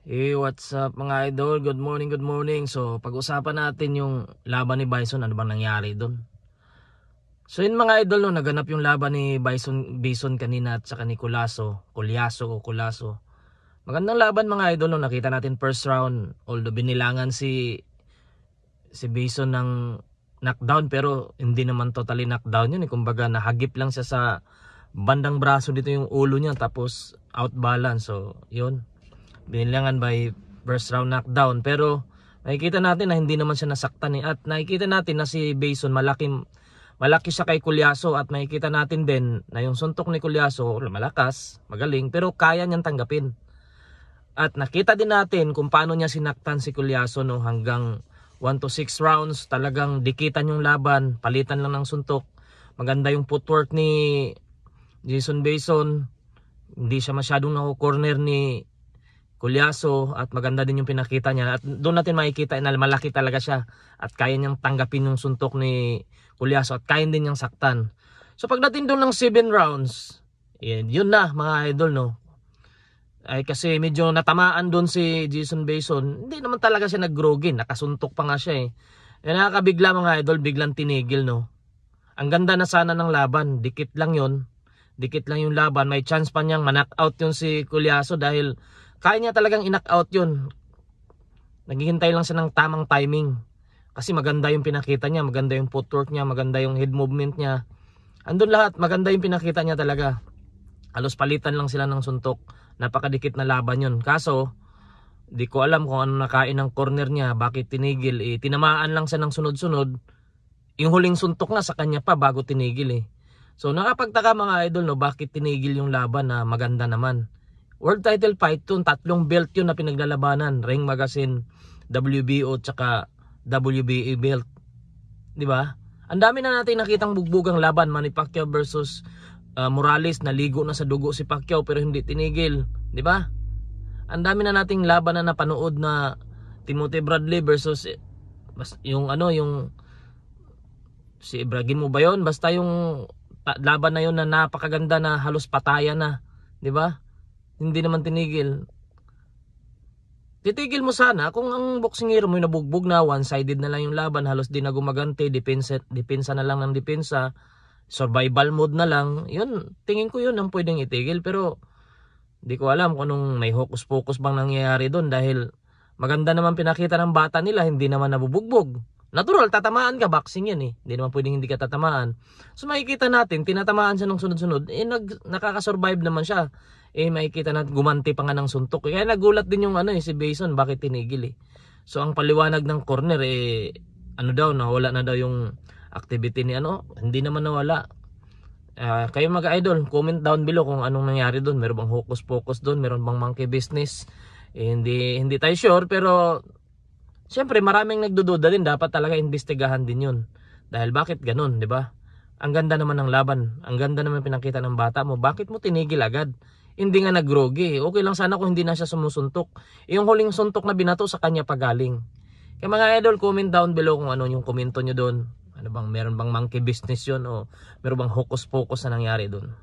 Hey, what's up mga idol? Good morning, good morning. So, pag-usapan natin yung laban ni Bison. Ano bang nangyari doon? So, yun mga idol, no, naganap yung laban ni Bison kanina at saka ni Culaso. Magandang laban mga idol, no. Nakita natin first round. Although binilangan si Bison ng knockdown, pero hindi naman totally knockdown yun. Kumbaga, nahagip lang siya sa bandang braso dito yung ulo niya. Tapos, out balance. So, yun. Binilangan by first round knockdown, pero nakikita natin na hindi naman siya nasaktan at nakikita natin na si Bison malaki siya kay Culaso at nakikita natin din na yung suntok ni Culaso malakas, magaling, pero kaya niyang tanggapin. At nakita din natin kung paano niya sinaktan si Culaso, no, hanggang 1 to 6 rounds, talagang dikitan yung laban, palitan lang ng suntok. Maganda yung footwork ni Jason Bison, hindi siya masyadong nako-corner ni Culaso at maganda din yung pinakita niya at doon natin makikita na malaki talaga siya at kaya niyang tanggapin yung suntok ni Culaso at kaya din niyang saktan. So pagdating doon ng 7 rounds, yun na mga idol, no. Ay kasi medyo natamaan doon si Jason Bison. Hindi naman talaga siya nag-grogi, nakasuntok pa nga siya eh. Nakakabigla mga idol, biglang tinigil, no. Ang ganda na sana ng laban, dikit lang yun. Dikit lang yung laban, may chance pa niyang ma-knock out yun si Culaso dahil kaya niya talagang i-knock out yun. Naghihintay lang siya ng tamang timing. Kasi maganda yung pinakita niya, maganda yung footwork niya, maganda yung head movement niya. Andun lahat, maganda yung pinakita niya talaga. Halos palitan lang sila ng suntok. Napakadikit na laban yun. Kaso, di ko alam kung ano nakain ng corner niya, bakit tinigil. Tinamaan lang siya ng sunod-sunod. Yung huling suntok nga sa kanya pa bago tinigil eh. So nakapagtaka mga idol, no, bakit tinigil yung laban na maganda naman. World title fight yun, 3 belt yun na pinaglalabanan, Ring Magazine, WBO tsaka WBA belt. 'Di ba? Ang dami na natin nakitang bugbugang laban, Manny Pacquiao versus Morales, naligo na sa dugo si Pacquiao pero hindi tinigil, 'di ba? Ang dami na nating laban na napanood na Timothy Bradley versus yung si Ibrahim mo ba yun? Basta yung laban na yun na napakaganda na halos patayan na, 'di ba? Hindi naman tinigil. Titigil mo sana kung ang boksingero mo nabugbog na, one-sided na lang yung laban, halos di na gumagante, depensa na lang ng depensa, survival mode na lang. Yun, tingin ko yun ang pwedeng itigil, pero di ko alam kung anong may hocus-pocus bang nangyayari doon dahil maganda naman pinakita ng bata nila, hindi naman nabubugbog. Natural, tatamaan ka, boxing yan eh. Hindi naman pwedeng hindi ka tatamaan. So makikita natin, tinatamaan siya ng sunod-sunod, nakakasurvive naman siya. Makikita natin gumanti pa nga ng suntok. Kaya nagulat din yung si Bison, bakit tinigil eh. So ang paliwanag ng corner nawala na daw yung activity ni hindi naman nawala. Kayo mga idol, comment down below kung anong nangyari doon. Meron bang hocus pocus doon, meron bang monkey business. Hindi tayo sure, pero siyempre maraming nagdududa din, dapat talaga investigahan din yun. Dahil bakit ganun, di ba? Ang ganda naman ng laban, ang ganda naman pinakita ng bata mo, bakit mo tinigil agad? Hindi nga nag-grogi. Okay lang sana kung hindi na siya sumusuntok. Yung huling suntok na binato sa kanya pagaling. Kaya mga idol, comment down below kung ano yung komento nyo doon. Meron bang monkey business yun o meron bang hocus pocus na nangyari doon?